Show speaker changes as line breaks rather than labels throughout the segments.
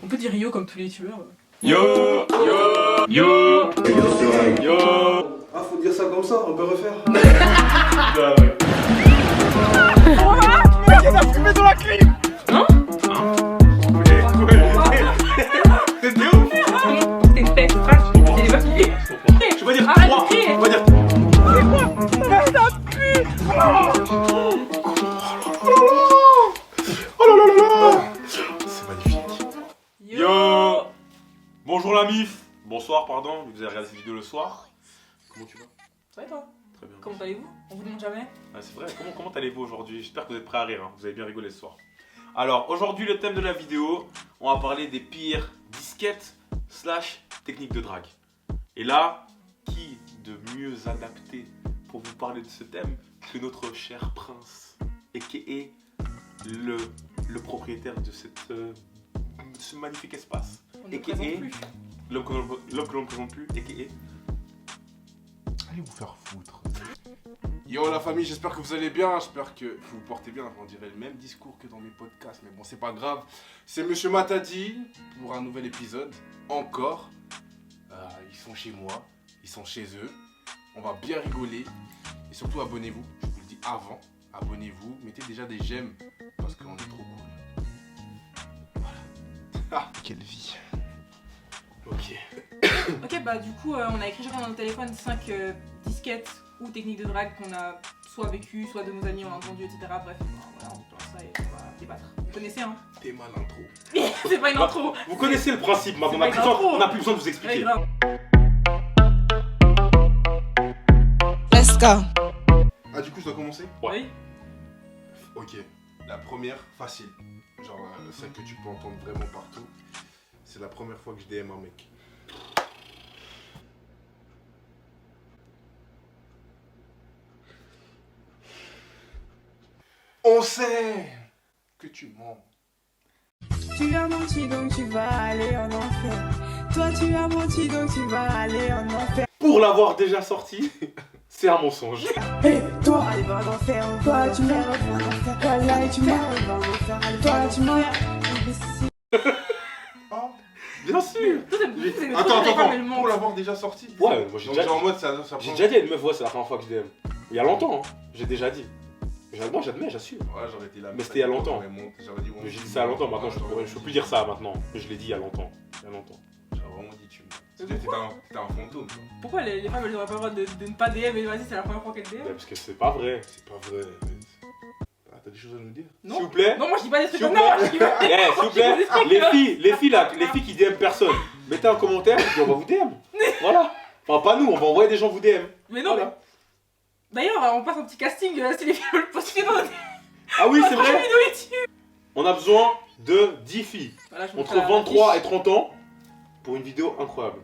On peut dire yo comme tous les youtubeurs.
Yo, yo, yo, yo.
Ah, faut dire ça comme ça, on peut refaire.
Il y a fumé dans la clim.
Hein?
T'es ouf.
C'est fait, j'ai pas fini.
Je vais dire
Arrête
3.
de crier.
Je vais dire. Oh là là là là. C'est magnifique. Yo. Bonjour la mif. Bonsoir, pardon, vous avez regardé cette vidéo le soir. Comment tu vas?
Ça va et toi?
Très bien.
Comment allez-vous? On vous demande jamais?
Ah, c'est vrai, comment allez-vous aujourd'hui? J'espère que vous êtes prêts à rire, hein. Vous avez bien rigolé ce soir. Alors, aujourd'hui, le thème de la vidéo, on va parler des pires disquettes / techniques de drague. Et là, qui de mieux adapté pour vous parler de ce thème que notre cher prince, et qui est le propriétaire de ce magnifique espace.
On ne
Et qui
présente
est
plus.
l'homme que l'on ne présente plus, et qui est...
Allez vous faire foutre. Yo la famille, j'espère que vous allez bien, j'espère que vous vous portez bien. On dirait le même discours que dans mes podcasts, mais bon c'est pas grave. C'est Monsieur Matadi pour un nouvel épisode, encore. Ils sont chez moi, ils sont chez eux. On va bien rigoler. Et surtout abonnez-vous, je vous le dis avant. Abonnez-vous, mettez déjà des j'aime, parce qu'on est trop cool. Voilà. Ah, quelle vie.
Ok.
Ok, bah du coup, on a écrit chacun dans notre téléphone 5 disquettes ou techniques de drague qu'on a soit vécu, soit de nos amis, on a entendu, etc. Bref, voilà, on lance ça et on va débattre. Vous connaissez, hein?
T'es mal intro.
C'est pas une intro.
Vous connaissez le principe, maintenant,
C'est pas une intro.
on n'a plus besoin de vous
Ouais,
expliquer.
grave.
Let's go.
Ah du coup je dois commencer?
Oui.
Ok, la première, facile. Genre celle que tu peux entendre vraiment partout. C'est la première fois que je DM un mec. On sait que tu mens.
Tu as menti donc tu vas aller en enfer. Toi tu as menti donc tu vas aller en enfer.
Pour l'avoir déjà sorti, c'est un mensonge.
Hey, toi allez va en enfer. Toi tu mens, va en enfer. Toi là tu mens, va en enfer. Toi tu mens, imbécile.
Oh.
Bien sûr.
Toi, c'est des
Attends,
trucs mais le
pour
monde.
l'avoir déjà sorti.
Ouais, moi j'ai
Donc
déjà,
genre en mode ça
j'ai
prend...
déjà dit à une meuf, ouais, c'est la première fois que je DM. Il y a longtemps, hein. J'ai déjà dit. Moi j'admets, j'assume.
Ouais j'aurais été là.
Mais c'était il y a longtemps.
J'aurais dit
Mais j'ai dit ça il y a longtemps, maintenant je peux plus dire ça maintenant. Mais je l'ai dit il y a longtemps. Il y a longtemps.
J'aurais vraiment dit tu mens.
Mais
T'étais un fantôme. Toi.
Pourquoi les femmes elles auraient pas le droit de ne pas DM et vas-y, c'est la première fois qu'elles
Ouais,
DM?
parce que c'est pas vrai.
C'est pas vrai. Ah, t'as des choses à nous dire?
Non.
S'il vous plaît.
Non, moi je dis pas des trucs
S'il
comme
vous
ça,
plaît.
moi je dis pas.
Eh, s'il vous plaît, les filles qui DM personne, mettez un commentaire et puis on va vous DM. Voilà. Enfin, pas nous, on va envoyer des gens vous DM.
Mais non,
Voilà.
mais. D'ailleurs, on passe un petit casting si les filles veulent poster dans notre
Ah oui, c'est
prochaine
vrai.
vidéo YouTube.
On a besoin de 10 filles
Voilà, je vous
entre
ferai la
23 et
fiche.
30 ans pour une vidéo incroyable.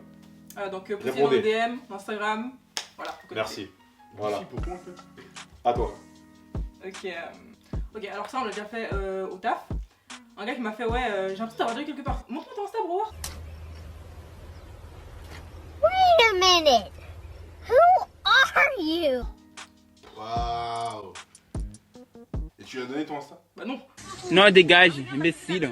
Donc, postez dans
Répondez.
le DM, Instagram. Voilà, vous connaissez.
Merci. Voilà.
Si, pourquoi en fait?
À toi.
Ok, alors ça, on l'a déjà fait au taf. Un gars qui m'a fait, ouais, j'ai l'impression d'avoir déjà quelque part. Montre-moi ton Insta, bro.
Wait a minute. Who are you?
Waouh. Et tu lui as donné ton Insta?
Bah non.
Non, dégage, imbécile.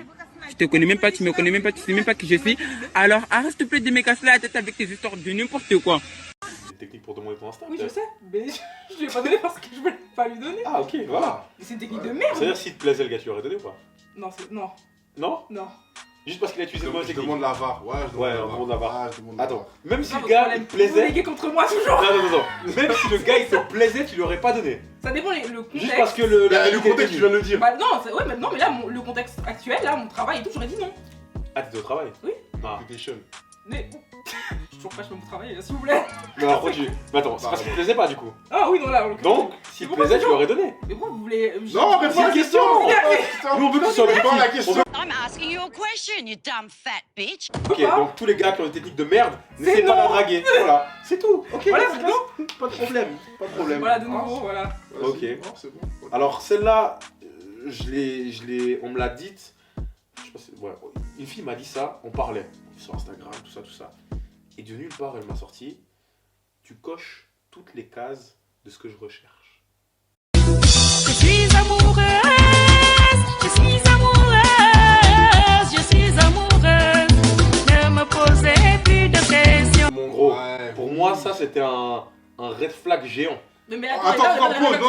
Je te connais même pas, tu me connais même pas, tu sais même pas qui je suis. Alors arrête s'il te plaît de me casser la tête avec tes histoires de n'importe quoi.
C'est une technique pour demander ton Insta.
Oui, je
peut-être.
sais, mais je lui ai pas donné parce que je voulais pas lui donner.
Ah, ok, voilà.
Mais c'est une technique de merde.
C'est-à-dire, s'il te plaisait le gars, tu lui aurais donné ou pas?
Non, c'est. Non,
Non?
non.
Juste parce qu'il a utilisé le mot
Je
technique.
demande la VAR. Ouais, je demande
Ouais,
la
on
VAR.
demande la VAR.
Ah, je demande la VAR.
Attends, même si
Non,
le
votre
gars
problème.
il te plaisait.
Vous léguez contre moi toujours.
Non. Même si le gars il te plaisait, tu lui aurais pas donné.
Ça dépend le contexte.
Juste parce que le.
Bah, le contexte, tu viens de le dire.
Bah non, ouais, mais non, mais là, le contexte actuel, là, mon travail et tout, j'aurais dit non.
Ah, t'étais au travail?
Oui.
Ah.
Application.
Mais. Je suis toujours pas chez mon travail, s'il vous plaît.
Mais alors, pourquoi tu. Mais attends, c'est parce qu'il te plaisait pas du coup.
Ah oui, non, là,
Donc, s'il te plaisait, tu lui aurais donné.
Mais pourquoi vous voulez.
Non, mais
c'est une question. Nous, on veut que tu sois
C'est pas la
objectif.
question.
I'm asking you a question, you dumb fat bitch.
Ok, donc tous les gars qui ont des techniques de merde,
C'est
n'essayez pas de la
non.
draguer. Voilà, c'est tout. Ok,
Voilà,
c'est
c'est
tout. Pas de problème. Pas de problème.
Voilà, de nouveau, voilà.
Ouais,
Ok.
c'est bon, c'est bon.
Alors celle-là, on me l'a dite. Je sais pas si- ouais, une fille m'a dit ça, on parlait sur Instagram, tout ça. Et de nulle part, elle m'a sorti. Tu coches toutes les cases de ce que je recherche.
Je suis amoureuse, je suis amoureuse, je suis amoureuse.
c'était un red flag géant.
Mais
Attends, pause,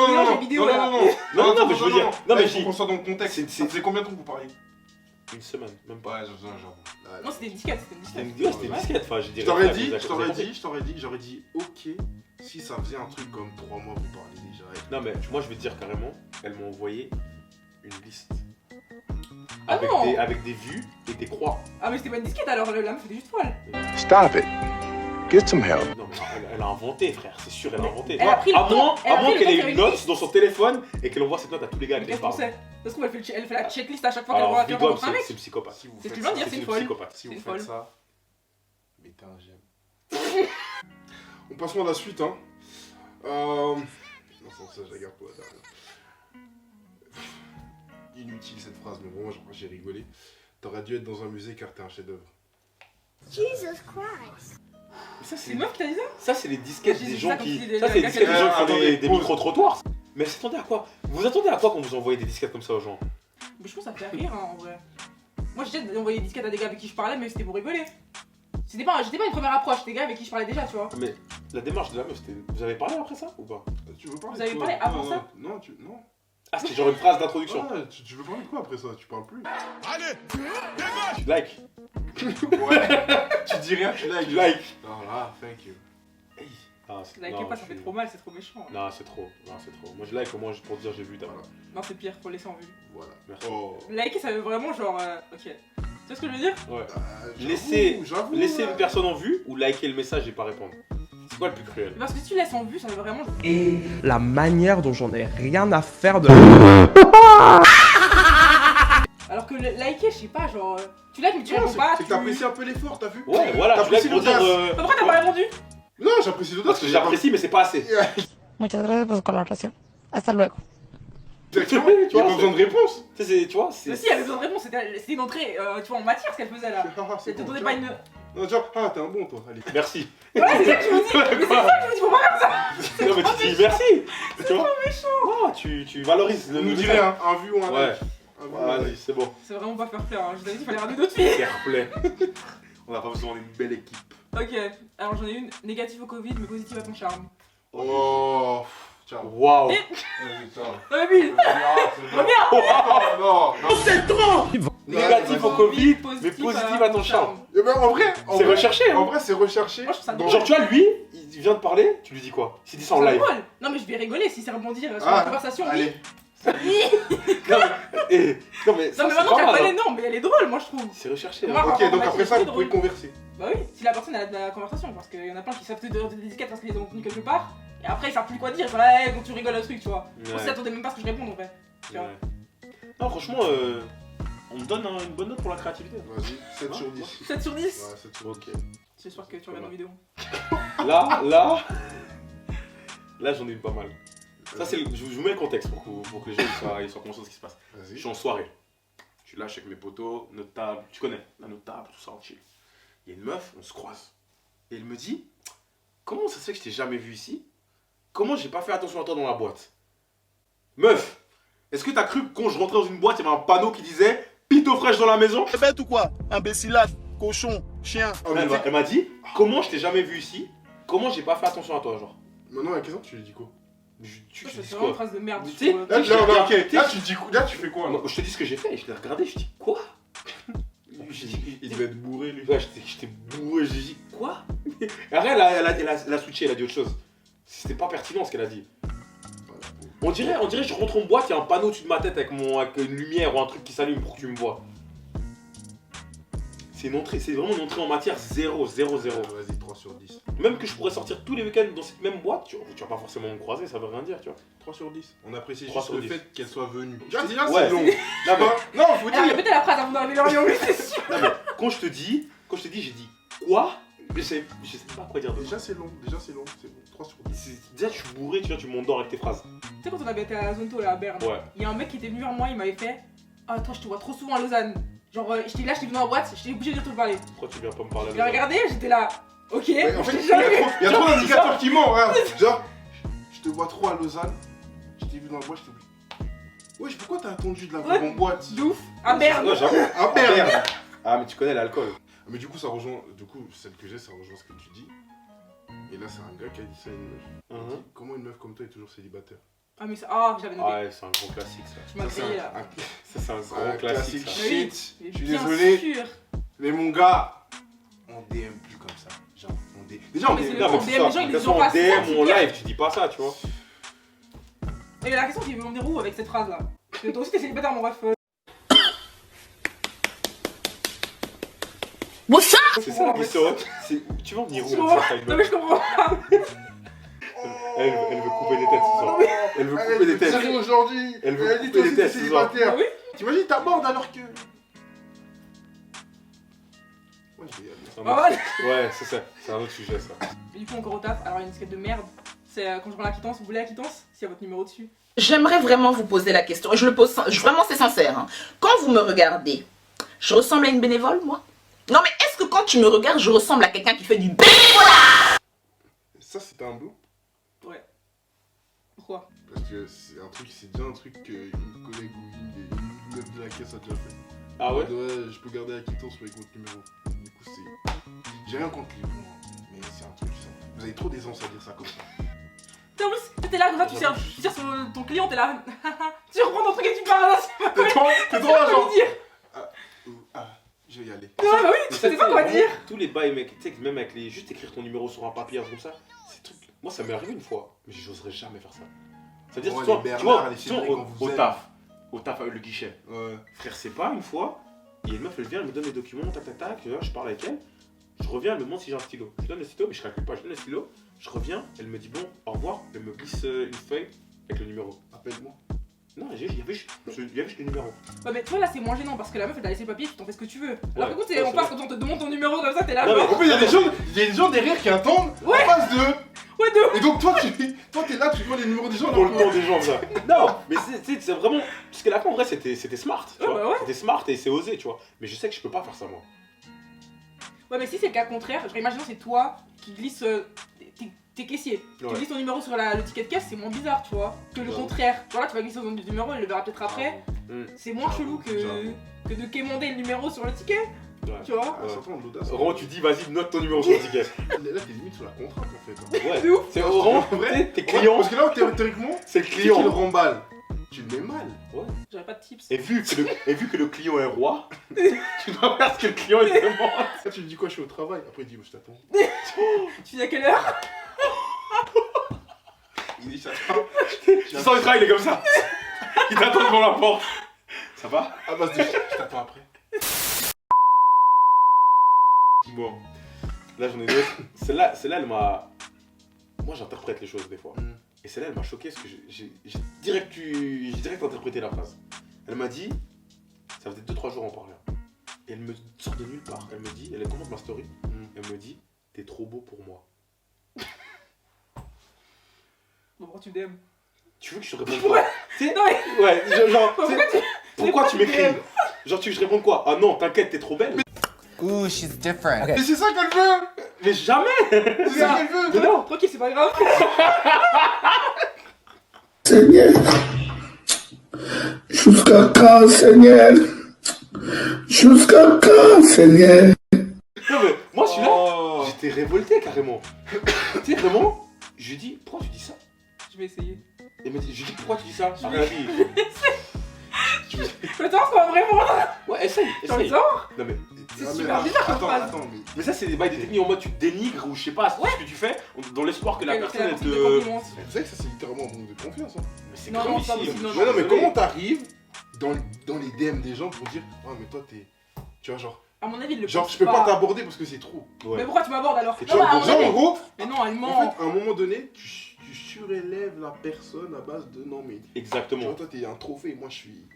non,
mais je veux dire. Non, mais
faut qu'on soit dans le contexte. Ça faisait combien de temps que vous parliez?
Une semaine, même pas.
Ouais, j'avoue.
Non, c'était une disquette,
C'était une disquette, enfin, j'ai dit.
Je t'aurais dit, ok, si ça faisait un truc comme 3 mois, vous parlez déjà.
Non, mais moi, je vais te dire carrément, elle m'a envoyé une liste.
Ah non.
Avec des vues et des croix.
Ah, mais c'était pas une disquette alors, la meuf était juste folle.
Stop it. Get some help.
Non, mais elle a inventé, frère, c'est sûr, elle a inventé.
Elle a pris le temps.
À moins qu'elle ait une note dans son téléphone et qu'elle envoie cette note à tous les gars
Mais
avec
qu'est-ce
qui
qu'on
elle parle.
sait? Ça se trouve, elle fait la checklist à chaque fois
Alors,
qu'elle
big up,
rencontre un mec.
c'est psychopathe.
Si vous
C'est ce
faites
que je viens de dire,
ça-
c'est une
une
folle.
psychopathe.
Si vous
une
faites
folle.
ça, mettez un j'aime. On passe à la suite, hein. Non, ça, je la garde pour la dernière. Inutile cette phrase, mais vraiment, j'ai rigolé. T'aurais dû être dans un musée car t'es un chef-d'œuvre.
Jesus Christ.
Mais ça,
C'est une meuf qui t'a dit ça?
Ça, c'est les disquettes
J'ai
des
dit
gens
ça comme
qui.
si des-
Ça, c'est les
des
disquettes des
gars
gens qui font
attendez,
des
pause.
micro-trottoirs. Mais vous attendez à quoi? Vous attendez à quoi quand vous envoyez des disquettes comme ça aux gens?
Mais je pense que ça fait rire en vrai. Moi j'ai déjà envoyé des disquettes à des gars avec qui je parlais, mais c'était pour rigoler. J'étais pas une première approche, c'était des gars avec qui je parlais déjà, tu vois.
Mais la démarche de la meuf, c'était. Vous avez parlé après ça ou pas?
Tu veux parler
Vous avez
de quoi?
parlé avant
Non,
ça?
Non.
Ah, c'était genre une phrase d'introduction.
Ouais, tu veux parler de quoi après ça? Tu parles plus.
Tu like.
Ouais. Tu dis rien, tu likes.
Tu like.
Non, là, thank you.
Ah,
Likez pas, ça fait trop mal, c'est trop méchant.
Non, c'est trop. Non, c'est trop. Moi, je like au moins juste pour dire j'ai vu ta
Voilà.
Non, c'est pire, faut laisser en vue.
Voilà.
Merci.
Oh.
Liker, ça veut vraiment genre. Ok. Tu vois ce que je veux dire?
Ouais.
J'avoue,
Laisser
ouais.
une personne en vue ou liker le message et pas répondre. C'est quoi le plus cruel?
Parce que si tu laisses en vue, ça veut vraiment.
Et la manière dont j'en ai rien à faire de...
Alors que liker, je sais pas, genre. Tu likes, mais tu
Non,
réponds pas.
c'est que t'apprécies un peu l'effort, t'as vu?
Ouais, voilà, tu
T'apprécies
like pour dire.
l'audace.
Pourquoi t'as pas répondu?
Non, j'apprécie l'audace.
Parce que j'apprécie, mais c'est pas assez.
Muchas gracias por su colaboración. Hasta luego.
Exactement,
Tu
tu
vois,
as pas besoin de réponse.
Tu vois,
Mais si, elle avait besoin de réponse, c'était une entrée, tu vois, en matière ce qu'elle faisait là.
C'est
Elle te
bon,
donnait
tu
pas
vois.
une.
Non, genre, ah, t'es un bon, toi, allez.
Merci.
Voilà, c'est ça que je vous dis! Mais c'est ça que je vous dis, faut pas faire ça!
Non, mais tu dis merci. Tu vois? Non, tu valorises le
Nous dis
message.
rien, un vu ou un
Ouais.
like. Un vu ou un
Vas-y,
like.
c'est bon.
C'est vraiment pas fair play, hein. Je vous avais dit qu'il fallait ramener d'autres filles.
Fair play. On a pas besoin d'une belle équipe.
Ok, alors j'en ai une négative au Covid, mais positive à ton charme.
Oh, ciao.
Waouh.
Vas-y, ciao.
Non, mais oui!
Reviens. Non, non.
Négatif au Covid, mais
Positif
positif à ton charme.
Eh ben, en vrai,
C'est recherché,
En
hein.
vrai, c'est recherché.
Moi, je trouve ça
Dans-
drôle.
Genre, tu vois, lui, il vient de parler, tu lui dis quoi? S'il dit ça en
C'est
live.
drôle. Non, mais je vais rigoler si c'est rebondir sur
Ah,
la conversation.
allez.
Oui!
Non, mais ça,
Non, mais
c'est
maintenant
pas
qu'elle
mal,
connaît,
hein.
non, mais elle est drôle, moi je trouve.
C'est recherché.
Moi,
Hein.
Ok, donc après ça, vous
drôle.
pouvez converser.
Bah oui, si la personne a de la conversation, parce qu'il y en a plein qui savent te donner des disquettes parce qu'ils les ont connus quelque part, et après ils savent plus quoi dire, ils sont là, hey, quand tu rigoles le truc, tu vois. On
Ouais.
s'y attendait même pas à ce que je réponde en fait. Tu vois.
Ouais. Non, franchement, on me donne une bonne note pour la créativité.
Vas-y, 7 sur 10.
7 sur 10.
Ouais, 7 sur 10.
Ok.
J'espère que tu regardes nos vidéos.
Là, j'en ai eu pas mal. Ça, c'est je vous mets le contexte pour que les gens ils soient conscients de ce qui se passe. Je
Vas-y.
suis en soirée. Je suis là, je suis avec mes potos, notre table, tu connais, là, notre table, tout ça, en chill. Il y a une meuf, on se croise. Et elle me dit, comment ça se fait que je t'ai jamais vu ici? Comment j'ai pas fait attention à toi dans la boîte? Meuf, est-ce que t'as cru que quand je rentrais dans une boîte, il y avait un panneau qui disait Pito fraîche dans la maison?
C'est bête ou quoi? Imbécilade, cochon, chien.
Elle m'a dit, comment je t'ai jamais vu ici? Comment j'ai pas fait attention à toi, genre?
Maintenant, la question, tu lui dis quoi?
Tu
Ça,
dis
c'est vraiment une
quoi?
phrase de merde.
Tu sais,
je trouve.
Là,
je l'ai
non,
regardé,
ok. Là, tu dis quoi? Là, tu fais quoi?
Non, je te dis ce que j'ai fait, je l'ai regardé, je dis quoi?
Il devait être bourré, lui.
Ouais, j'étais bourré, j'ai dit quoi? Et après, elle a switché, elle a dit autre chose. C'était pas pertinent ce qu'elle a dit. On dirait que je rentre en boîte, il y a un panneau au-dessus de ma tête avec une lumière ou un truc qui s'allume pour que tu me vois. C'est vraiment une entrée en matière 0, 0, 0.
Vas-y, 3 sur 10.
Même que je pourrais sortir tous les week-ends dans cette même boîte, tu vas pas forcément me croiser, ça veut rien dire, tu vois.
3 sur 10. On apprécie
3
juste
sur
le
10.
fait qu'elle soit venue.
Ouais.
Déjà, c'est long.
Non, mais
Non, faut
Elle a
dire.
répété la phrase avant d'arriver dans l'avion, oui, c'est sûr.
quand je te dis, j'ai dit quoi? Je sais pas quoi dire d'autre.
Déjà, c'est long. C'est bon. 3 sur 10.
Déjà, tu suis bourré, tu vois, tu m'endors avec tes phrases.
Tu sais, quand on avait été à la Zonto là à Berne,
Ouais.
il y a un mec qui était venu vers moi, il m'avait fait ah, toi, je te vois trop souvent à Lausanne. Genre, j'étais là, j'étais venu en boîte, j'étais obligé de te parler.
Pourquoi tu viens pas me parler?
Je l'ai regardé, j'étais là, ok.
Ouais, en fait,
je
il
t'ai
y a
jamais vu.
trop- il y a trop d'indicateurs qui mentent. Regarde. Genre, je te vois trop à Lausanne. Je t'ai vu dans la boîte, je t'ai oublié. Wesh, pourquoi t'as attendu de la voir en boîte?
De ouf, à Berne.
Ouais, j'avoue.
Ah, merde.
Ah, mais tu connais l'alcool.
Mais du coup, ça rejoint. Du coup, celle que j'ai, ça rejoint ce que tu dis. Et là, c'est un gars qui a dit ça à une meuf. Il dit, comment une meuf comme toi est toujours célibataire?
Ah, mais ça. Ah, j'avais noté.
Ouais, c'est un gros classique ça.
Tu m'as grillé là.
Ça, c'est un gros classique ça.
Shit.
Oui,
Je suis
bien
désolé.
sûr.
Mais mon gars, on DM plus comme ça. Genre, on DM. Déjà, on
Mais c'est
DM.
le
Non, mais
DM,
c'est
les
ça.
gens, ils
De
les
toute
ont
façon,
pas,
en
c'est ça
DM
qui
ou en
est pire.
live, tu dis pas ça, tu vois.
Et la question qui me venir où avec cette phrase là? Parce que toi aussi t'es célibataire, mon ref.
What's up?
C'est ça la question. Tu vas en venir où
Tu
avec
vois?
ça,
Non, mais je comprends pas.
Elle veut couper des têtes ce soir. Elle veut couper des têtes.
Sérieux aujourd'hui.
Elle veut
dit
couper
toi
des
aussi t'es
têtes ce soir.
célibataire.
Ah oui?
T'imagines, t'abordes alors que. Moi, je vais y aller.
Ah ouais.
Ouais, c'est ça. C'est un autre sujet ça.
Et du coup, encore au taf, alors il y a une disquette de merde. C'est quand je prends la quittance, vous voulez la quittance? S'il y a votre numéro dessus.
J'aimerais vraiment vous poser la question, et je le pose, vraiment c'est sincère. Hein. Quand vous me regardez, je ressemble à une bénévole, moi? Non mais est-ce que quand tu me regardes, je ressemble à quelqu'un qui fait du bénévolat?
Ça, c'était un blou?
Ouais. Pourquoi?
Parce que c'est un truc, c'est déjà un truc qu'une collègue ou une meuf de la caisse a déjà fait.
Ah ouais?
Ouais, je peux garder la quittance avec votre numéro. Du coup, c'est. J'ai rien contre les blous, hein, mais c'est un truc, ça. Vous avez trop d'aisance à dire ça comme ça.
En plus, t'es là comme ça, tu sers sur ton client, t'es là. Tu reprends ton truc et tu parles là, c'est pas quoi.
T'es trop là, genre.
dire.
Je vais y aller.
Non, bah oui, tu sais pas quoi dire.
Tous les bails, mec, tu sais, même avec les. Juste écrire ton numéro sur un papier, comme ça. C'est truc. Moi, ça m'est arrivé une fois, mais j'oserais jamais faire ça. C'est-à-dire,
Oh,
tu vois,
les Bernard,
tu vois,
les
tu vois,
Cédric, on vous
au
aime.
taf, avec le guichet.
Ouais.
Frère, c'est pas une fois, il y a une meuf, elle vient, elle me donne les documents, tac tac tac, je parle avec elle, je reviens, elle me demande si j'ai un stylo. Je donne le stylo, mais je calcule pas, je donne le stylo, je reviens, elle me dit bon, au revoir, elle me glisse une feuille avec le numéro.
Appelle-moi.
Non, il y avait juste le numéro.
Ouais, mais toi là, c'est moins gênant parce que la meuf elle t'a laissé le papier, tu t'en fais ce que tu veux. Alors
Ouais,
que quand
ouais,
on
c'est
passe,
vrai.
quand on te demande ton numéro comme ça, t'es là.
Non, mais
genre.
En plus, il y a des gens derrière qui attendent en face d'eux.
Ouais, de ouf.
Et donc, toi, t'es là, tu vois les numéros des gens.
Pour le temps des gens, ça. Non, mais c'est vraiment. Parce que la fin, en vrai, c'était smart, tu
Ouais,
vois.
bah ouais.
C'était smart et c'est osé, tu vois. Mais je sais que je peux pas faire ça, moi.
Ouais, mais si c'est le cas contraire, genre imaginons c'est toi qui glisse. T'es caissier, tu
Ouais.
glisses ton numéro sur le ticket de caisse, c'est moins bizarre, tu vois, que le
J'avoue.
contraire. Voilà, tu vas glisser ton numéro, elle le verra peut-être après.
Mm.
C'est moins
J'avoue,
chelou
j'avoue.
que de quémander le numéro sur le ticket,
Ouais.
tu vois.
Ah, ça prend de l'audace.
Vraiment, tu dis, vas-y, note ton numéro sur le ticket.
Là, t'es limite sur la contrainte en fait.
Ouais.
De ouf.
C'est vraiment,
En vrai,
t'es client,
Parce que là, théoriquement,
c'est le
c'est qui le
client.
remballe. Tu le mets mal.
J'avais pas de tips.
Et vu que le client est roi, tu dois faire ce que le client il demande.
Là, tu lui dis quoi, je suis au travail. Après, il dit, je t'attends.
Tu dis à quelle heure?
Il dit, j'attends.
Tu sens le travail, il est comme ça. Il t'attend devant la porte. Ça va?
À base de je t'attends après.
Bon. Là, j'en ai une autre. Celle-là, elle m'a. Moi, j'interprète les choses des fois.
Mm.
Et celle-là, elle m'a choqué parce que j'ai direct interprété la phrase. Elle m'a dit, ça faisait 2-3 jours en parler. Et elle me sort de nulle part. Elle me dit, elle commente ma story. Elle me dit, t'es trop beau pour moi.
Bon, pourquoi tu DM?
Tu veux que je te réponde quoi? Tu sais,
Non, mais
ouais, genre, tu sais, pourquoi tu
tu
m'écris?
DM?
Genre, tu veux que je réponde quoi? Ah non, t'inquiète, t'es trop belle.
Ooh, she's different.
Mais c'est ça qu'elle veut.
Mais jamais.
C'est ça qu'elle veut.
Mais non.
Tranquille, c'est pas grave.
Seigneur. Jusqu'à quand, Seigneur? Jusqu'à quand, Seigneur?
Non mais moi celui-là,
Oh.
j'étais révolté carrément. Tu sais vraiment, je lui dis pourquoi tu dis ça?
Je vais essayer.
Et je lui dis pourquoi tu dis ça?
Je
Ah,
vais
rien dit.
Je peux savoir ce qu'on va me répondre.
Ouais, essaye,
J'ai envie de
essaye.
savoir.
Non mais,
C'est
Ah, mais
super bizarre comme phrase.
Attends,
mais ça c'est des bails des techniques en mode tu te dénigres ou je sais pas, ce que tu fais dans l'espoir que la
Ouais,
personne
c'est
elle
la partie de
te.
compliments.
mais tu sais que ça, c'est littéralement un manque de confiance. Hein.
Mais c'est
Non,
grave
non, c'est pas
ici.
possible, non,
Mais non, mais
Désolé.
comment t'arrives dans les DM des gens pour dire, oh, mais toi, t'es. Tu vois, genre.
À mon avis, il le
Genre,
pense
je peux pas t'aborder parce que c'est trop.
Mais
Ouais.
pourquoi tu m'abordes alors?
Et
Non, bah, à mon
Genre,
avis-
en gros,
Mais non, elle
en
ment.
fait, à un moment donné, tu surélèves la personne à base de non, mais. Tu
Exactement.
vois, toi, t'es un trophée, moi, je suis.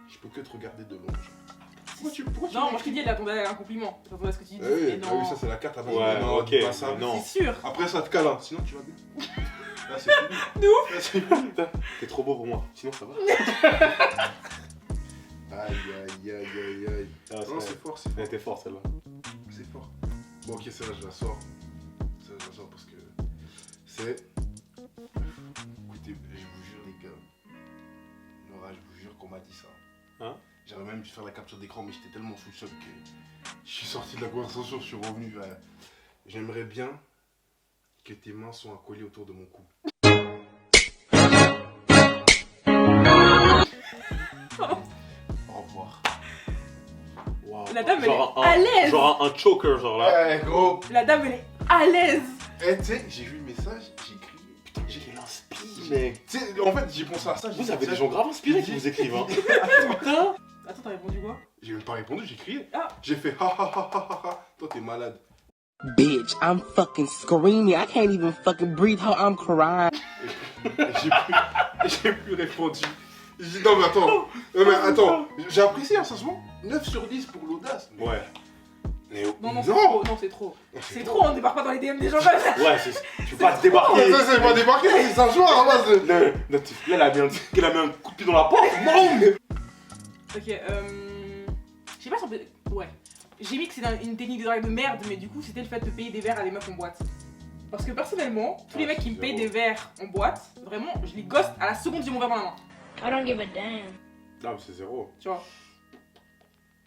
Je peux que te regarder de loin. genre. Pourquoi tu
Non, moi je te dis, elle attendait un compliment. T'attendais à ce que tu dis.
Ah oui,
mais
ah
non.
oui, ça, c'est la carte à base
Ouais,
de non,
ok,
dis pas ça.
mais non.
C'est sûr.
Après, ça te câlin, sinon tu vas bien. Là, c'est fini.
Nous
Là, c'est fini.
T'es trop beau pour moi, sinon ça va.
Aïe, aïe, aïe, aïe, aïe.
Ah,
Non, c'est fort, c'est
Elle
fort.
était forte celle-là.
C'est fort. Bon, ok, celle-là, je la sors. Celle-là, je la sors parce que c'est. Écoutez, je vous jure, les gars. Nora, je vous jure qu'on m'a dit ça.
Hein?
J'aurais même dû faire la capture d'écran, mais j'étais tellement sous le choc que je suis sorti de la conversation, je suis revenu. J'aimerais bien que tes mains sont accolées autour de mon cou. Au revoir. Wow.
La dame, elle
Genre
est à l'aise.
Genre un choker, genre là.
Eh gros.
La dame, elle est à l'aise.
Eh tu sais, j'ai vu le message, j'ai crié. Putain, j'ai l'inspire, mec. Tu sais, en fait, j'ai pensé à ça.
Vous avez des gens grave inspirés qui vous écrivent, hein.
Putain. Attends, t'as répondu quoi?
J'ai même pas répondu, j'ai crié.
Ah.
J'ai fait ha ha ha ha ha ha. Toi, t'es malade.
Bitch, I'm fucking screaming. I can't even fucking breathe how I'm crying.
J'ai plus répondu. J'ai dit non mais attends. Non mais attends. J'ai apprécié hein, sincèrement. 9 sur 10 pour l'audace.
Ouais.
Mais
Non, c'est trop. Non, c'est trop. C'est trop, on débarque pas dans les DM des gens comme ça.
Ouais, tu peux pas te débarquer.
Ça, c'est pas débarquer, c'est un joueur à base de.
Là, elle a mis un coup de pied dans la porte. Boum.
Ok, je sais pas si on peut... Ouais. J'ai mis que c'est une technique de drague de merde, mais du coup, c'était le fait de payer des verres à des meufs en boîte. Parce que personnellement, tous les mecs qui me payent des verres en boîte, vraiment, je les ghost à la seconde j'ai mon verre dans la main.
I don't give a damn.
Non, mais c'est zéro.
Tu vois.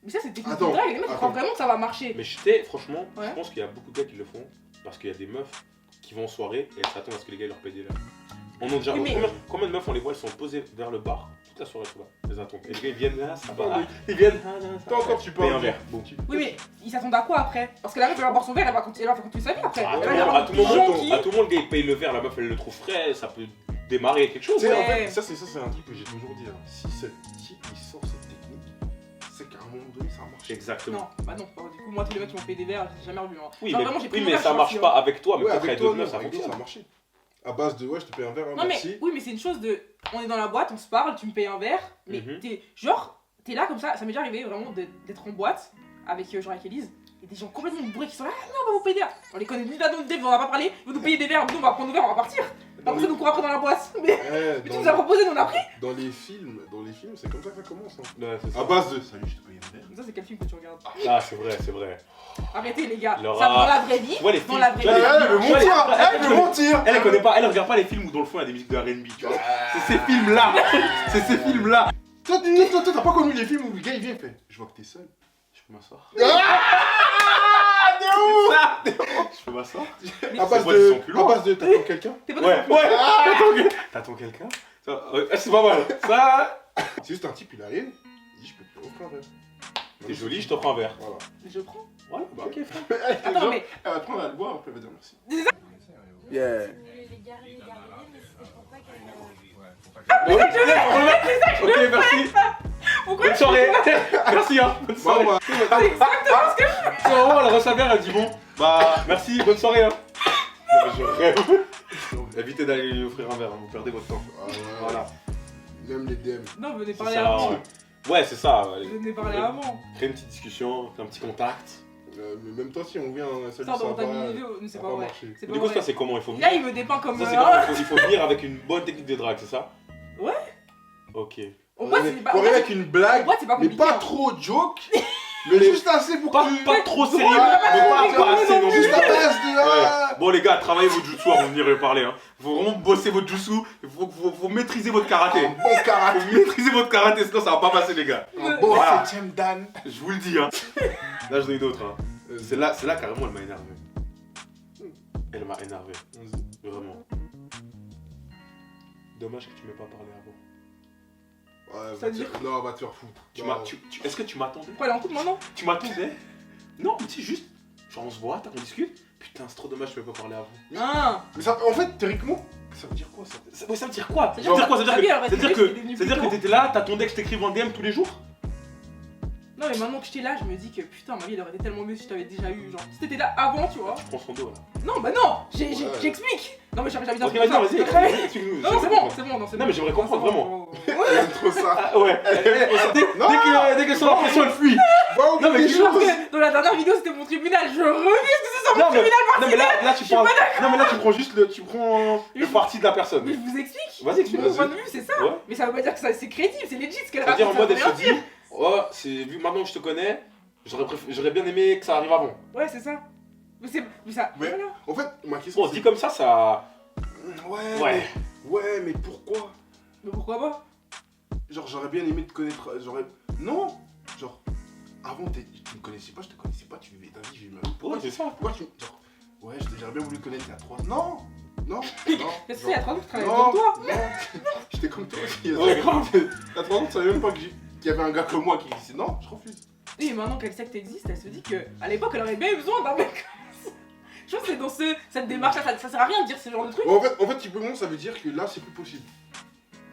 Mais ça, c'est une technique
Attends,
de drague, les mecs croient vraiment que ça va marcher.
Mais franchement,
Ouais.
je pense qu'il y a beaucoup de gars qui le font parce qu'il y a des meufs qui vont en soirée et elles s'attendent à ce que les gars leur payent des verres. On en déjà
Oui, mais-
combien de meufs on les voit, elles sont posées vers le bar toute la soirée, tu vois. Elles attendent. Et les gars ils viennent là, ça va. Ils viennent.
Toi encore tu
Paye un
parles.
verre. Bon.
Oui, mais ils s'attendent à quoi après? Parce que la meuf, elle va boire son verre, elle va continuer sa vie après.
À
Elle va y avoir
tout
des gens
moment,
qui-
le gars il paye le verre, la meuf elle le trouve frais, ça peut démarrer quelque chose.
Tu sais, en
Ouais.
fait, ça c'est un truc que j'ai toujours dit. Hein. Si ce type il sort cette technique, c'est qu'à un moment donné ça marche.
Exactement.
Non, bah non, du coup, moi, tous les mecs qui m'ont payé des verres, j'ai jamais revu. Hein.
Oui,
Genre,
mais,
vraiment, j'ai pris
oui,
mon
mais
verre,
ça
je suis
marche
parti,
pas
hein.
avec toi, mais
Ouais,
peut-être
avec
avec
toi,
d'autres
non,
meufs ça
avec toi ça a
fonctionne.
marché. À base de ouais, je te paye un verre, hein,
Non, mais
merci.
oui, mais c'est une chose de. On est dans la boîte, on se parle, tu me payes un verre, mais
Mhm.
t'es là comme ça, ça m'est déjà arrivé vraiment d'être en boîte avec genre avec Elise, et des gens complètement bourrés qui sont là, ah non, on va vous payer des verres. On les connaît ni là, ni on en a pas parlé, ils vont nous payer des verres, nous on va prendre nos verres, on va partir. Après ça nous court après dans la boîte. Mais
Eh,
tu nous as proposé, nous on a pris.
Dans les films, c'est comme ça que ça commence. Hein.
Ouais, c'est ça.
À base de salut, je te paye un verre.
Ça, c'est quel film que tu regardes?
Ah, c'est vrai, c'est vrai.
Arrêtez les gars,
Laura.
ça dans la vraie vie.
Tu vois les
Dans
films,
la
tu
vraie
vois
vie.
les
Elle veut
films, tu vois les-
mentir, elle veut mentir.
Elle connaît pas, elle regarde pas les films où dans le fond il y a des musiques de R&B, tu vois. C'est ces films-là. C'est ces films-là.
Toi, t'as pas connu les films où le gars il vient et fait je vois que t'es seul.
Je peux m'asseoir.
Ah, de ouf.
Je peux m'asseoir.
À base
moi, ils sont
de.
plus
À
loin.
base de t'attends quelqu'un.
T'es pas
Ouais,
d'accord.
ouais. T'attends quelqu'un. C'est pas mal. Ça.
C'est juste un type, il arrive, il dit je peux te offrir un verre.
T'es joli, je t'offre un verre.
Voilà.
Je prends.
Voilà, bah ok frère.
Attends, mais.
Elle va prendre, elle va le boire, après elle va dire merci.
Yeah.
Ok, merci.
Pourquoi
Bonne soirée. Merci hein. Bonne soirée.
Bon, bah,
C'est exactement ce que je fais.
C'est vraiment, elle reçoit bien, elle dit bon. Bah merci, bonne soirée hein. Non, mais je rêve. Évitez d'aller lui offrir un verre, hein, vous perdez votre temps.
ah, ouais,
Voilà.
Même les DM.
Non, venez
C'est
parler
ça,
avant.
ouais, c'est ça. Ouais.
Venez parler avant.
Créer une petite discussion, un petit contact.
Mais même toi, si on vient, salut,
Ça, dans ta
va,
vidéo, mais c'est
ça
pas
va
vrai.
marcher.
C'est
Du
pas
coup, ça
vrai.
c'est comment il faut
Là,
venir.
il me dépeint comme.
Ça c'est comment il faut venir avec une bonne technique de drague, c'est ça?
Ouais.
Ok.
En boîte, c'est pas.
Faut arriver avec une blague,
En boîte, c'est pas
mais
compliqué.
pas trop joke, mais juste assez pour
Pas,
que tu.
pas trop sérieux,
Ouais,
mais pas assez non plus.
Juste à base de.
Ouais. Bon les gars, travaillez votre jutsu avant de venir parler. Hein. Faut vraiment bosser votre jutsu, faut maîtriser votre karaté.
Un bon karaté.
Faut maîtriser votre karaté, sinon ça va pas passer les gars.
Un bon
Voilà.
7ème dan.
Je vous le dis hein. Là j'en ai d'autres hein. C'est là carrément elle m'a énervé. Elle m'a énervé. Vraiment. Dommage que tu m'aies pas parlé avant.
Ouais,
C'est-à-dire
non, va te faire foutre. Non.
Est-ce que tu m'attendais?
Pourquoi elle est en couple maintenant?
Tu m'attendais? Non, mais tu sais juste. Genre on se voit, on discute. Putain, c'est trop dommage que tu m'aies pas parlé avant.
Ah.
Mais ça, en fait, théoriquement, ça veut dire quoi ça?
Ça veut dire quoi?
Ça
Ça veut dire quoi? Ça
ta vie, elle aurait été
veut dire
belle si t'étais venu
que
plus tôt.
t'étais là, t'attendais que je t'écrive en DM tous les jours?
Non, mais maintenant que j'étais là, je me dis que putain, ma vie elle aurait été tellement mieux si je t'avais déjà eu. Genre, si t'étais là avant, tu vois.
Tu prends son dos là.
Non, bah non,
Ouais.
j'explique. Non, mais j'avais
Ok,
bien
vas-y, vas-y, explique-nous.
Non, c'est bon, c'est bon. Non, c'est
Non,
bon.
mais j'aimerais comprendre vraiment.
J'aime trop ça.
Ah, ouais. Dès que son impression elle fuit.
Va au
Non, mais
bout des
dis-le,
Parce
choses.
que dans la dernière vidéo, c'était mon tribunal. Je refuse que ce soit mon
Non, mais,
tribunal
non, mais là tu prends. Non, mais là tu prends juste le parti de la personne.
Mais je vous explique.
Vas-y, explique.
Mon point de vue, c'est ça.
Ouais.
Mais ça veut pas dire que c'est crédible, c'est legit ce qu'elle
C'est-à-dire en
raconte.
mode
ça
elle
veut
se
rien
dit, oh, c'est vu maintenant que je te connais, j'aurais bien aimé que ça arrive avant.
dire. Ouais, c'est ça. Mais ça.
Mais-
Voilà.
En fait, ma question.
Bon, dit comme ça.
Ouais.
Ouais.
Ouais, mais pourquoi?
Mais pourquoi pas?
Genre, j'aurais bien aimé te connaître. Non! Genre, avant, tu me connaissais pas, je te connaissais pas, tu vivais ta vie, je vivais ma vie.
Ouais, c'est ça.
Pourquoi tu. Genre, Ouais, j'aurais bien voulu connaître il y a 3 ans. Non.
Qu'est-ce que c'est, il y a 3 ans que tu travailles
Non,
comme toi?
non. J'étais comme toi aussi.
Ouais, grave.
Il y a 3 ans, tu savais même pas qu'il y avait un gars comme moi qui disait non, je refuse.
Oui, et maintenant qu'elle sait que t'existes, elle se dit qu'à l'époque, elle aurait bien eu besoin d'un mec comme ça. Je pense que c'est dans cette démarche-là, ça sert à rien de dire ce genre de truc.
Bon, en fait, typiquement, ça veut dire que là, c'est plus possible.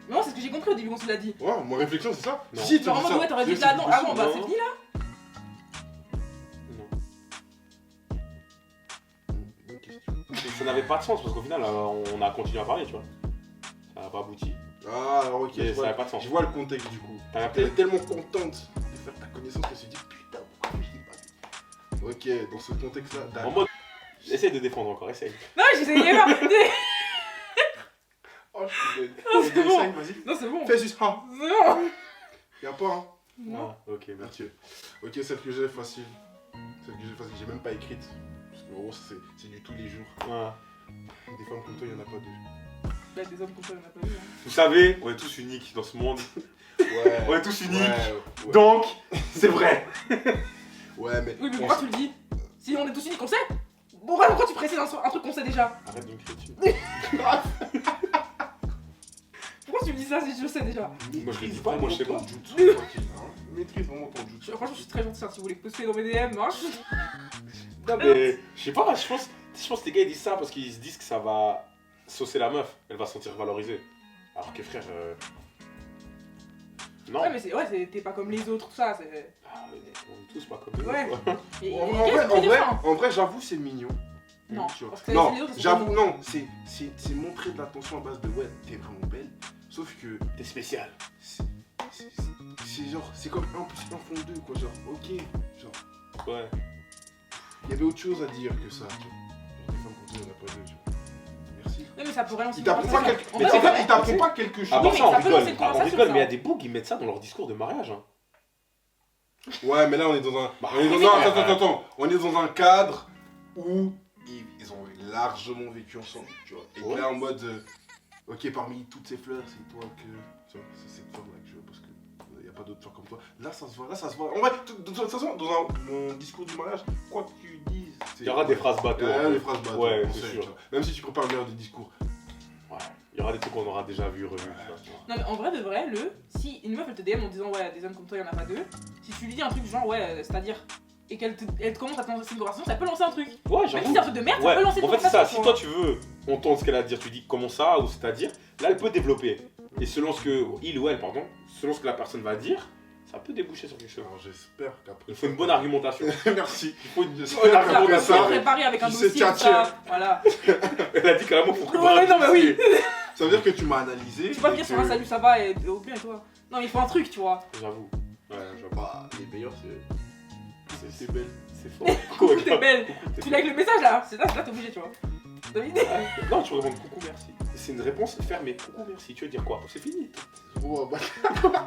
Non, c'est ce que j'ai compris au début quand tu l'as dit.
Ouais, ma réflexion, c'est ça.
Non.
Si, tu
Genre en
dis
mode,
ça.
ouais, t'aurais dit
C'est
là,
plus
non,
possible.
ah bon, bah
non.
c'est fini là.
Bonne question.
Ça n'avait pas de sens parce qu'au final, on a continué à parler, tu vois. Ça n'a pas abouti.
Ah, alors ok,
Mais
je
ça
vois,
n'a pas de sens.
je vois le contexte du coup.
T'as
Elle
appelé
est tellement contente de faire ta connaissance qu'elle se dit putain, pourquoi je l'ai pas dit. Ok, dans ce contexte-là,
en
d'accord.
mode. Essaye de défendre encore, essaye.
Non, j'essayais pas.
Oh, je suis bête.
Non, c'est bon.
Vas-y.
Non, c'est bon.
Fais juste un.
C'est bon.
Y'a pas hein.
Non.
Ah, ok, merci.
Ok, celle que j'ai facile. J'ai même pas écrite. Parce que en gros, c'est du tous les jours.
Ah.
Des femmes comme toi, y'en a pas deux.
Bah, des hommes comme ça, il y en a pas eu. Hein.
Vous savez, on est tous uniques dans ce monde.
Ouais.
On est tous uniques.
Ouais.
Donc, c'est vrai.
Ouais, mais.
Oui, mais pourquoi tu le dis? Si on est tous uniques, on le sait. Pourquoi tu précises un truc qu'on sait déjà?
Arrête de me crier dessus.
Pourquoi tu me dis ça si je le sais déjà?
Moi, je le dis pas, moi, je sais pas.
Maîtrise vraiment ton jutsu.
Franchement, je suis très gentil, hein, si vous voulez poster dans mes DM, hein.
Non, mais je sais pas, je pense que les gars ils disent ça parce qu'ils se disent que ça va saucer la meuf, elle va se sentir valorisée. Alors que frère. Non.
Ouais, mais t'es pas comme les autres, tout ça, c'est...
Ah, on est tous pas comme les
Ouais.
autres.
Et-
En
et-
vrai,
et- et-
en vrai, j'avoue, c'est mignon.
Non,
Tu vois.
parce que
Non,
les autres, c'est
j'avoue,
pas
non, c'est montrer de l'attention à base de ouais, t'es vraiment belle. Sauf que
T'es spécial.
c'est genre, c'est comme 1 plus 1 font 2, quoi. Genre, ok, genre,
Ouais.
il y avait autre chose à dire que ça. Tu vois. Genre, des femmes comme ça, il y en a pas deux, tu vois. Merci.
Oui, mais ça pourrait lancer
Il t'apprend pas, quelque...
En
Mais
fait,
en fait,
il t'apprend pas quelque chose.
Ah,
Oui,
bah
mais
ça, on
ça peut
rigole.
lancer une
Ah, on
conversation,
rigole,
ça.
mais il y a des bougs qui mettent ça dans leur discours de mariage. Hein.
Ouais, mais là, on est dans un.
Bah,
on est dans...
oui,
Non,
mais-
attends. On est dans un cadre où ils ont largement vécu ensemble, tu vois. Et
Ouais.
là, en mode. Ok, parmi toutes ces fleurs, c'est toi que. Tu vois, c'est cette femme-là que je veux parce que. Il n'y a pas d'autres fleurs comme toi. Là, ça se voit. En vrai, de toute façon, dans mon discours du mariage, quoi que tu dises.
Il y aura des phrases bateau.
Il y aura des phrases bateau.
Ouais,
on
c'est
sait,
sûr.
tu vois. Même si tu prépares le meilleur des discours.
Ouais. Il y aura des trucs qu'on aura déjà vu, revus.
Non, mais en vrai, de vrai, si une meuf elle te DM en disant ouais, des hommes comme toi, il y en a pas deux, si tu lui dis un truc genre ouais, c'est-à-dire, et qu'elle te commence à te lancer une conversation, ça peut lancer un truc.
Ouais,
Même
j'avoue.
si c'est un truc de merde, ça
Ouais.
peut lancer une
En fait, c'est ça.
conversation.
Si toi tu veux entendre ce qu'elle a à dire, tu dis comment ça ou c'est-à-dire, là elle peut développer. Et selon ce que il ou elle, pardon, selon ce que la personne va dire, ça peut déboucher sur quelque chose.
Alors, j'espère qu'après.
Il faut une bonne argumentation.
Merci.
Il faut une
J'espère
bonne
Ça,
qu'après
argumentation.
bien
ça.
préparé avec un
tu sais
dossier, tout
tchatcher.
ça. Voilà.
Elle a dit carrément faut
Ouais, non, mais oui.
Ça veut dire que tu m'as analysé.
Tu peux pas
et
dire sur
que-
un salut, ça va, et au pire, et toi. Non, mais il faut un truc, tu vois.
J'avoue. Ouais, j'avoue.
Bah, les meilleurs, c'est belle.
C'est fort.
Coucou, t'es belle.
Coucou,
Tu likes le message là, c'est là, t'es obligé, tu vois. David.
Non, tu réponds coucou, merci. C'est une réponse fermée. Coucou, merci. Tu veux dire quoi? C'est fini.
Oh, bah,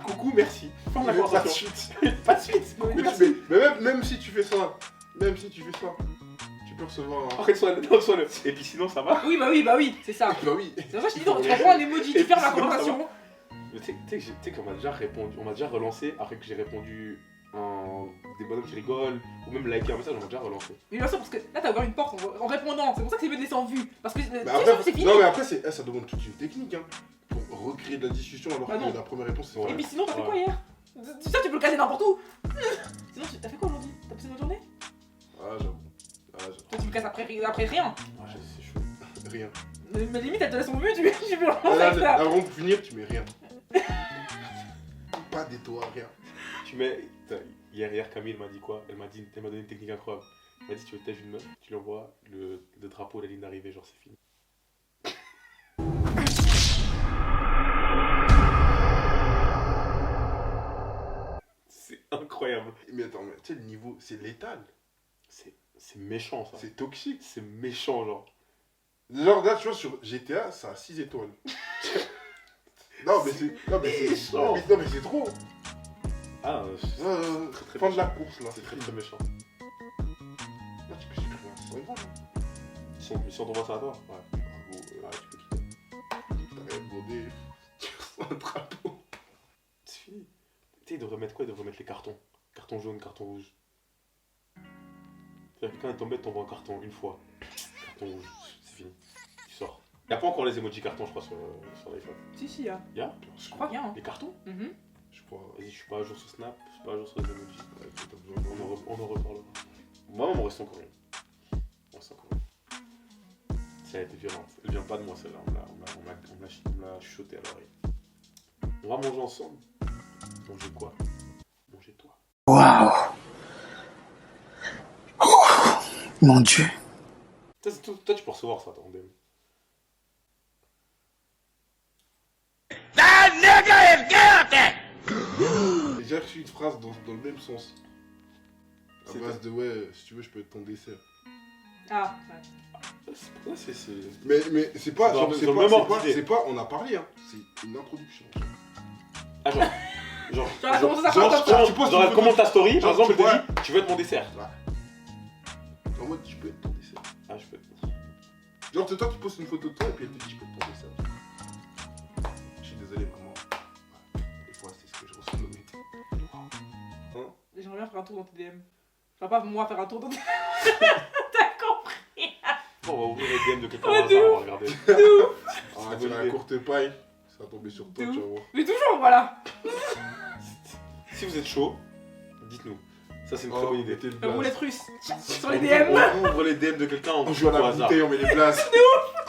Coucou, merci. Ferme la
pas de
conversation.
suite.
Pas de suite.
Oui,
Mais,
merci.
même si tu fais ça, tu peux recevoir un.
Après, soit le. Et puis sinon, ça va.
Oui, c'est ça.
Bah oui.
C'est pour ça que je te dis, non, tu prends un emoji, tu
Et
fermes la
puis sinon, ça
conversation.
Mais tu sais qu'on m'a déjà répondu, on m'a déjà relancé après que j'ai répondu des bonhommes qui rigolent ou même liké un message, on m'a déjà relancé.
Mais bien sûr, parce que là, t'as ouvert une porte en répondant. C'est pour ça que c'est mieux de laisser en vue. Parce que
Mais
tu sais,
après,
c'est fini.
non, mais après, ça demande toute une technique, hein. Pour recréer de la discussion alors
Bah non.
que la première réponse c'est.
Ouais.
Et puis sinon, t'as fait
Ouais.
quoi hier? Ça, tu peux le caser n'importe où. Sinon, t'as fait quoi aujourd'hui? T'as passé une bonne journée?
Ah, j'avoue.
Toi, tu me casses après rien.
Ouais, c'est chaud.
Rien.
Mais limite, elle te laisse en vue, tu veux le
Là,
relancer avec ça.
avant pour finir, tu mets rien. Pas d'étoile, rien.
Tu mets. Hier, Camille m'a dit quoi? Elle m'a donné une technique incroyable. Elle m'a dit tu veux tège une meuf, tu lui envoies le drapeau, la ligne d'arrivée, genre c'est fini. C'est incroyable.
Mais attends, mais tu sais, le niveau, c'est létal.
C'est méchant ça.
C'est toxique.
C'est méchant, genre.
Genre là, tu vois, sur GTA, ça a 6 étoiles. Non, mais c'est. Non, mais c'est.
méchant.
Non, mais c'est trop.
Ah,
Très,
très
fin de la
méchant.
course là.
C'est très méchant.
Là, tu peux supprimer un 100 euros, là.
Si on t'envoie ça à toi, ouais.
Bravo,
Ouais, tu peux quitter.
t'as rien demandé. Tu reçois un drapeau.
C'est fini. Tu sais, ils devraient mettre quoi? Ils devraient mettre les cartons. Carton jaune, carton rouge. C'est-à-dire que quand elle t'embête, t'envoies un carton une fois. carton rouge, c'est fini. Tu sors. Il n'y a pas encore les emojis cartons, je crois, sur l'iPhone.
Si, y a.
Il y a?
Je crois qu'il y a. Hein.
Les cartons?
Je crois.
Vas-y, je suis pas à jour sur Snap, je suis pas à jour sur les emojis. On en reparlera. Moi, on reste encore une. On reste encore une. Ça a été violente. Elle vient pas de moi, celle-là. On l'a chuchoté à l'oreille. On va manger ensemble. Manger quoi? Manger toi.
Waouh. Mon Dieu.
Toi, tu peux recevoir ça, ton DM.
That nigga is guilty! J'ai reçu une phrase dans le même sens. À base de ouais, si tu veux, je peux être ton dessert.
Ah,
ouais. C'est.
Mais c'est pas. C'est pas. On a parlé, hein. C'est une introduction.
Ah, genre.
tu
commentes ta story, par exemple, elle te dit tu veux être mon dessert.
Ouais. En mode, tu peux être ton dessert.
Ah, je peux être.
Genre, toi, tu postes une photo de toi et puis elle te dit je peux être ton dessert. Je suis désolé, vraiment. Des fois, c'est ce que je reçois de mes. Hein?
J'aimerais bien faire un tour dans tes DM. Enfin, pas moi faire un tour dans tes DM. T'as compris?
Bon, on va ouvrir les DM de quelqu'un par hasard, on va regarder.
Ah, tu as la courte paille. Ça va tomber sur toi, tu vas voir.
Mais toujours, voilà.
Si vous êtes chaud, dites-nous. Ça, c'est une très bonne idée.
La roulette russe sur les DM.
On ouvre les DM de quelqu'un,
on joue à la bouteille, on met les places.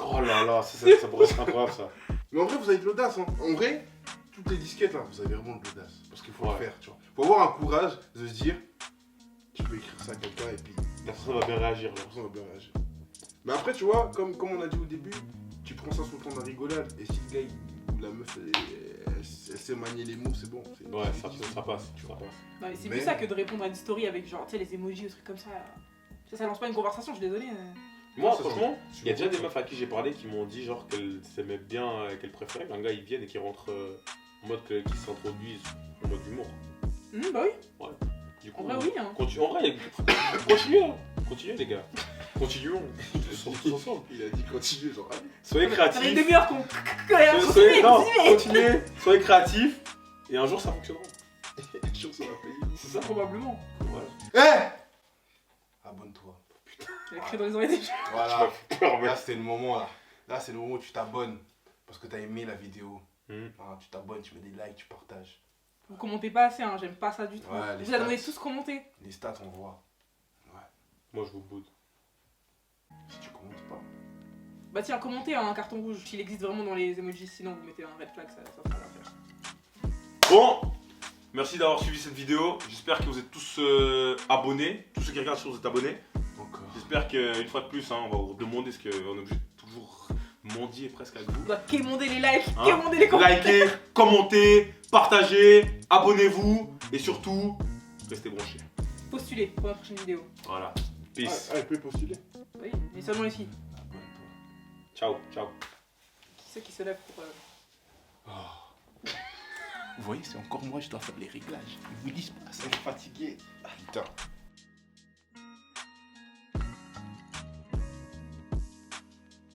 Oh là là, ça pourrait être incroyable ça.
Mais en vrai, vous avez de l'audace. Hein. En vrai, toutes les disquettes là, vous avez vraiment de l'audace. Parce qu'il faut le faire, tu vois. Faut avoir un courage de se dire, tu peux écrire ça à quelqu'un et puis.
La personne va bien réagir.
La personne va bien réagir. Mais après, tu vois, comme on a dit au début, tu prends ça sous le ton de la rigolade. Et si le gars ou la meuf, elle sait manier les mots, c'est bon.
Ouais, ça passe.
Non, mais c'est plus ça que de répondre à une story avec genre, tu sais, les emojis ou trucs comme ça. Ça lance pas une conversation, je suis désolé.
Moi, franchement, il y a déjà des meufs à qui j'ai parlé qui m'ont dit genre qu'elles s'aimaient bien, qu'elles préféraient qu'un gars il vienne et qu'il rentre en mode qu'ils s'introduisent en mode humour.
Bah oui.
Ouais. Du coup,
en vrai, oui. Hein.
En vrai, continuez les gars. Continuons. Tous ensemble.
Il a dit continuez, genre.
Soyez créatifs.
Ça fait une demi-heure qu'on.
Continuez. Soyez créatifs. Et un jour ça fonctionnera.
Un jour ça va payer.
C'est ça
probablement.
Ouais. Abonne-toi. Putain.
Il a crié dans les oreilles des gens.
Voilà. Là c'était le moment là. Là c'est le moment où tu t'abonnes. Parce que t'as aimé la vidéo. Tu t'abonnes, tu mets des likes, tu partages.
Vous commentez pas assez, hein, j'aime pas ça du tout.
Ouais,
vous allez tous commenter.
Les stats on voit. Ouais.
Moi je vous boude.
Si tu commentes pas.
Bah tiens, commentez un carton rouge s'il existe vraiment dans les emojis, sinon vous mettez un red flag, ça fera l'affaire.
Bon, merci d'avoir suivi cette vidéo. J'espère que vous êtes tous abonnés. Tous ceux qui regardent, vous êtes abonnés. J'espère qu'une fois de plus, hein, on va vous demander ce qu'on est obligé de toujours mendier presque avec vous.
On doit quémander les likes, quémander les commentaires.
Likez, commentez, partagez, abonnez-vous et surtout, restez branchés.
Postulez pour la prochaine vidéo.
Voilà. Peace.
Ah, elle peut postuler.
Oui, mais seulement les filles.
Ciao, ciao.
Qui c'est qui se lève pour...
Vous voyez, c'est encore moi, je dois faire les réglages. Ils vous disent pas,
c'est fatigué. Putain.